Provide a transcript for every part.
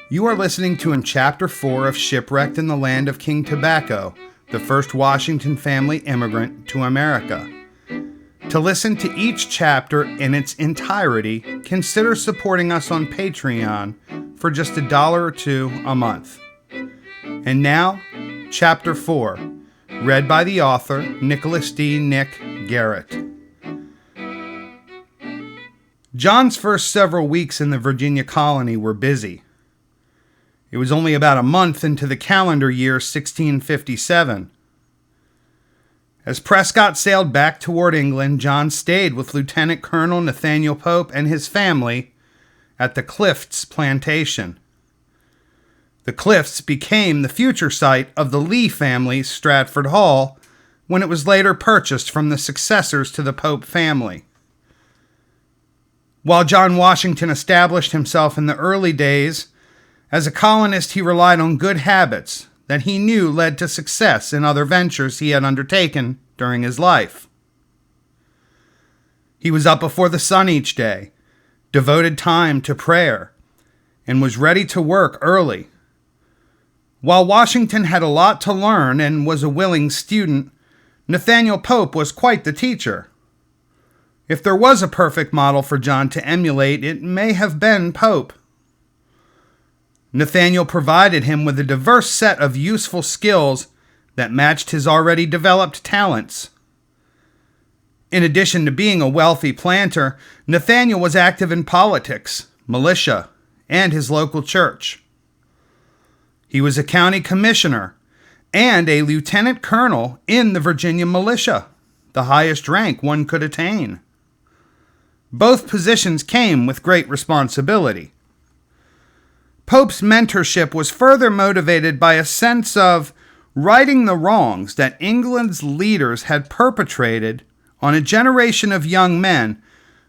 You are listening to in Chapter 4 of Shipwrecked in the Land of King Tobacco, the first Washington family immigrant to America. To listen to each chapter in its entirety, consider supporting us on Patreon for just $1 or $2 a month. And now, Chapter 4, read by the author, Nicholas Nick Garrett. John's first several weeks in the Virginia colony were busy. It was only about a month into the calendar year 1657. As Prescott sailed back toward England, John stayed with Lieutenant Colonel Nathaniel Pope and his family at the Cliffs plantation. The Cliffs became the future site of the Lee family's Stratford Hall when it was later purchased from the successors to the Pope family. While John Washington established himself in the early days, as a colonist, he relied on good habits that he knew led to success in other ventures he had undertaken during his life. He was up before the sun each day, devoted time to prayer, and was ready to work early. While Washington had a lot to learn and was a willing student, Nathaniel Pope was quite the teacher. If there was a perfect model for John to emulate, it may have been Pope. Nathaniel provided him with a diverse set of useful skills that matched his already developed talents. In addition to being a wealthy planter, Nathaniel was active in politics, militia, and his local church. He was a county commissioner and a lieutenant colonel in the Virginia militia, the highest rank one could attain. Both positions came with great responsibility. Pope's mentorship was further motivated by a sense of righting the wrongs that England's leaders had perpetrated on a generation of young men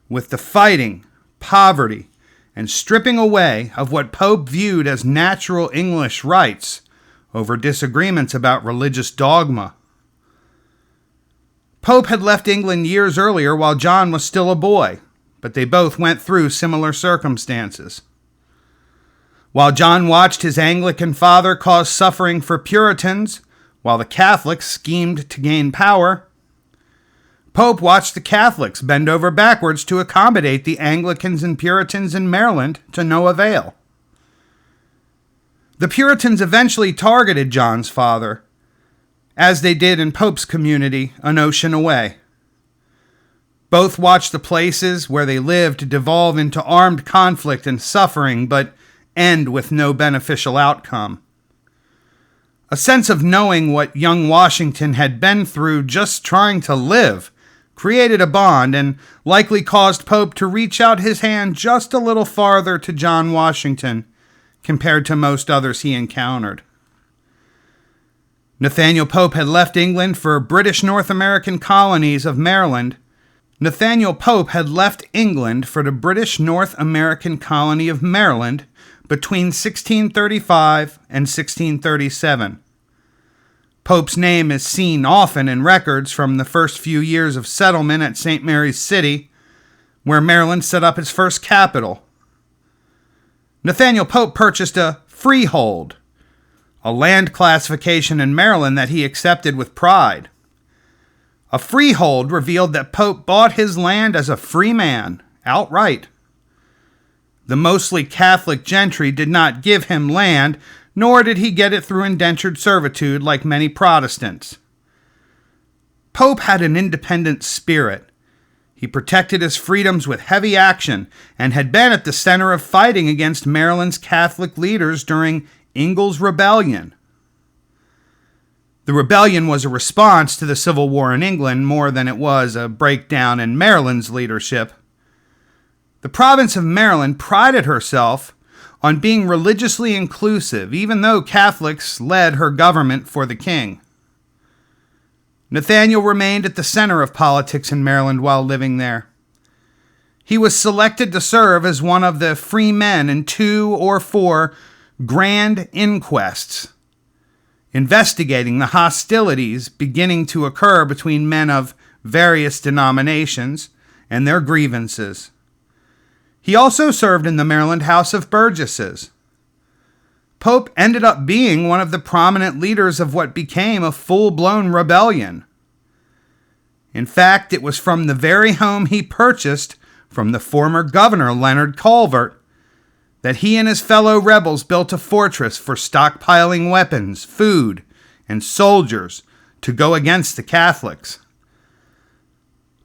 with the fighting, poverty, and stripping away of what Pope viewed as natural English rights over disagreements about religious dogma. Pope had left England years earlier while John was still a boy, but they both went through similar circumstances. While John watched his Anglican father cause suffering for Puritans, while the Catholics schemed to gain power, Pope watched the Catholics bend over backwards to accommodate the Anglicans and Puritans in Maryland to no avail. The Puritans eventually targeted John's father, as they did in Pope's community an ocean away. Both watched the places where they lived devolve into armed conflict and suffering, but end with no beneficial outcome. A sense of knowing what young Washington had been through just trying to live created a bond and likely caused Pope to reach out his hand just a little farther to John Washington compared to most others he encountered. Nathaniel Pope had left England for British North American colonies of Maryland. Nathaniel Pope had left England for the British North American colony of Maryland between 1635 and 1637. Pope's name is seen often in records from the first few years of settlement at St. Mary's City, where Maryland set up its first capital. Nathaniel Pope purchased a freehold, a land classification in Maryland that he accepted with pride. A freehold revealed that Pope bought his land as a free man, outright. The mostly Catholic gentry did not give him land, nor did he get it through indentured servitude like many Protestants. Pope had an independent spirit. He protected his freedoms with heavy action and had been at the center of fighting against Maryland's Catholic leaders during Ingle's Rebellion. The rebellion was a response to the Civil War in England more than it was a breakdown in Maryland's leadership. The province of Maryland prided herself on being religiously inclusive, even though Catholics led her government for the king. Nathaniel remained at the center of politics in Maryland while living there. He was selected to serve as one of the free men in 2 or 4 grand inquests, investigating the hostilities beginning to occur between men of various denominations and their grievances. He also served in the Maryland House of Burgesses. Pope ended up being one of the prominent leaders of what became a full-blown rebellion. In fact, it was from the very home he purchased from the former governor, Leonard Calvert, that he and his fellow rebels built a fortress for stockpiling weapons, food, and soldiers to go against the Catholics.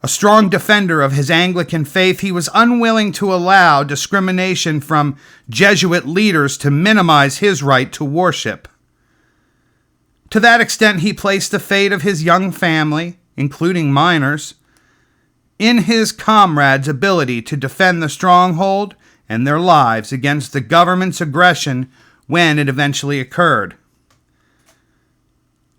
A strong defender of his Anglican faith, he was unwilling to allow discrimination from Jesuit leaders to minimize his right to worship. To that extent, he placed the fate of his young family, including minors, in his comrades' ability to defend the stronghold and their lives against the government's aggression when it eventually occurred.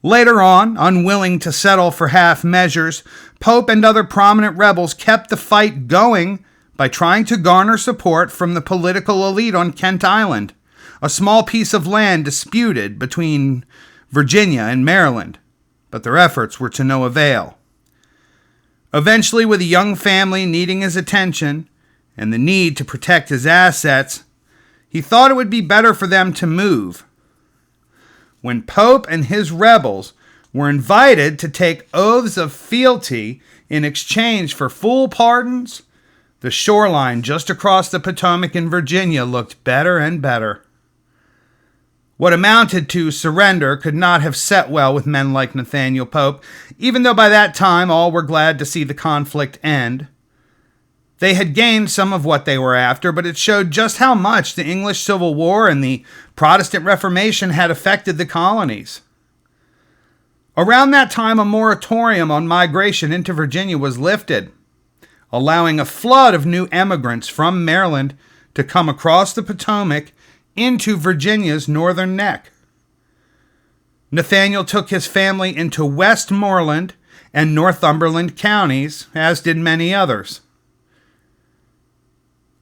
Later on, unwilling to settle for half measures, Pope and other prominent rebels kept the fight going by trying to garner support from the political elite on Kent Island, a small piece of land disputed between Virginia and Maryland, but their efforts were to no avail. Eventually, with a young family needing his attention and the need to protect his assets, he thought it would be better for them to move. When Pope and his rebels were invited to take oaths of fealty in exchange for full pardons, the shoreline just across the Potomac in Virginia looked better and better. What amounted to surrender could not have set well with men like Nathaniel Pope, even though by that time all were glad to see the conflict end. They had gained some of what they were after, but it showed just how much the English Civil War and the Protestant Reformation had affected the colonies. Around that time, a moratorium on migration into Virginia was lifted, allowing a flood of new emigrants from Maryland to come across the Potomac into Virginia's northern neck. Nathaniel took his family into Westmoreland and Northumberland counties, as did many others.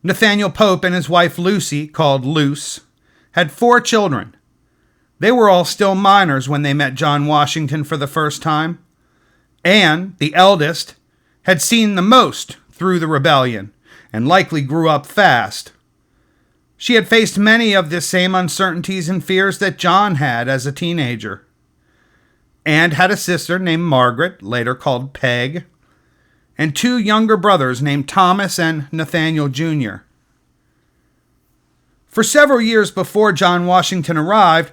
Nathaniel Pope and his wife Lucy, called Luce, had 4 children. They were all still minors when they met John Washington for the first time. Anne, the eldest, had seen the most through the rebellion and likely grew up fast. She had faced many of the same uncertainties and fears that John had as a teenager. Anne had a sister named Margaret, later called Peg, and 2 younger brothers named Thomas and Nathaniel Jr. For several years before John Washington arrived,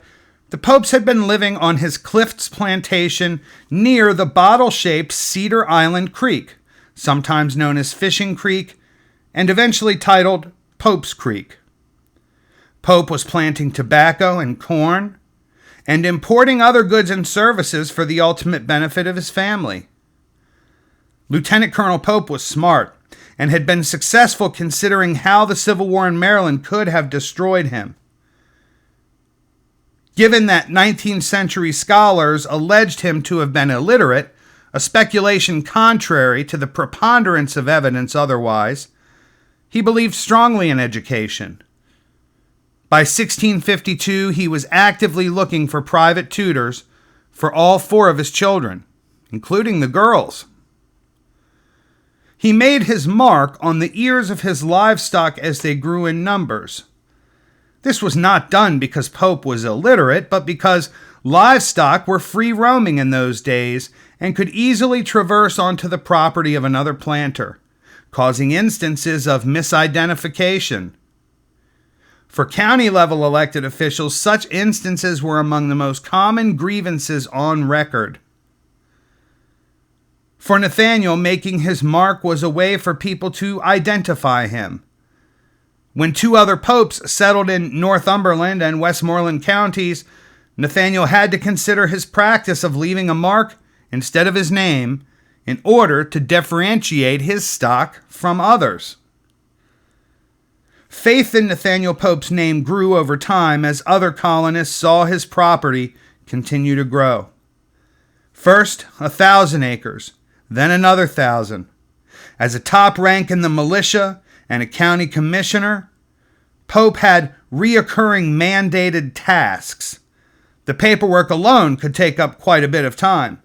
the Popes had been living on his Cliffs plantation near the bottle-shaped Cedar Island Creek, sometimes known as Fishing Creek, and eventually titled Pope's Creek. Pope was planting tobacco and corn, and importing other goods and services for the ultimate benefit of his family. Lieutenant Colonel Pope was smart and had been successful considering how the Civil War in Maryland could have destroyed him. Given that 19th century scholars alleged him to have been illiterate, a speculation contrary to the preponderance of evidence otherwise, he believed strongly in education. By 1652, he was actively looking for private tutors for all 4 of his children, including the girls. He made his mark on the ears of his livestock as they grew in numbers. This was not done because Pope was illiterate, but because livestock were free roaming in those days and could easily traverse onto the property of another planter, causing instances of misidentification. For county-level elected officials, such instances were among the most common grievances on record. For Nathaniel, making his mark was a way for people to identify him. When 2 other popes settled in Northumberland and Westmoreland counties, Nathaniel had to consider his practice of leaving a mark instead of his name in order to differentiate his stock from others. Faith in Nathaniel Pope's name grew over time as other colonists saw his property continue to grow. First, 1,000 acres, then another 1,000. As a top rank in the militia and a county commissioner, Pope had reoccurring mandated tasks. The paperwork alone could take up quite a bit of time.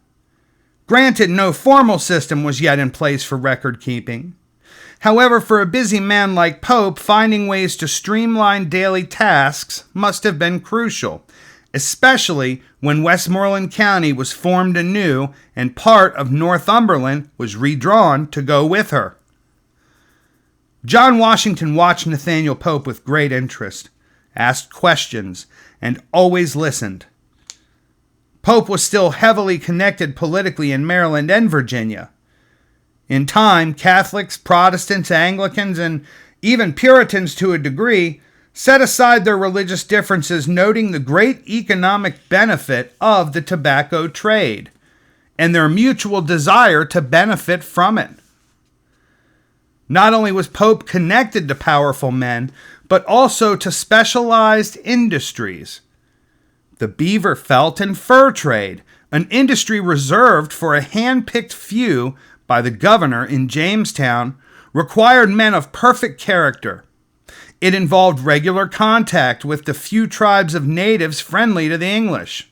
Granted, no formal system was yet in place for record keeping, However, for a busy man like Pope, finding ways to streamline daily tasks must have been crucial, especially when Westmoreland County was formed anew and part of Northumberland was redrawn to go with her. John Washington watched Nathaniel Pope with great interest, asked questions, and always listened. Pope was still heavily connected politically in Maryland and Virginia. In time, Catholics, Protestants, Anglicans, and even Puritans to a degree set aside their religious differences, noting the great economic benefit of the tobacco trade and their mutual desire to benefit from it. Not only was Pope connected to powerful men, but also to specialized industries. The beaver, felt, and fur trade, an industry reserved for a hand-picked few by the governor in Jamestown, required men of perfect character. It involved regular contact with the few tribes of natives friendly to the English.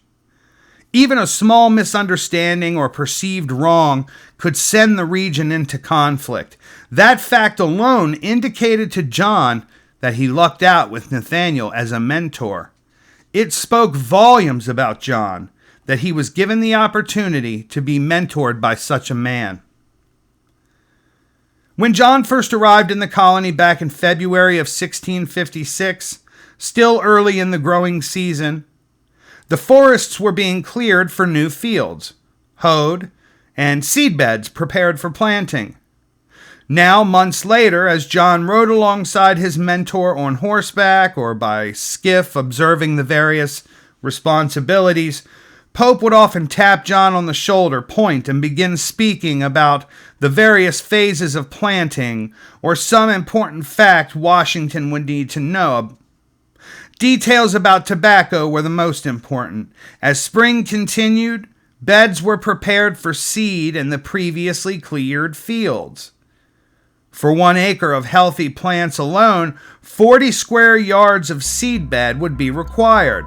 Even a small misunderstanding or perceived wrong could send the region into conflict. That fact alone indicated to John that he lucked out with Nathaniel as a mentor. It spoke volumes about John that he was given the opportunity to be mentored by such a man. When John first arrived in the colony back in February of 1656, still early in the growing season, the forests were being cleared for new fields, hoed, and seedbeds prepared for planting. Now, months later, as John rode alongside his mentor on horseback or by skiff observing the various responsibilities, Pope would often tap John on the shoulder, point, and begin speaking about the various phases of planting or some important fact Washington would need to know. Details about tobacco were the most important. As spring continued, beds were prepared for seed in the previously cleared fields. For 1 acre of healthy plants alone, 40 square yards of seedbed would be required.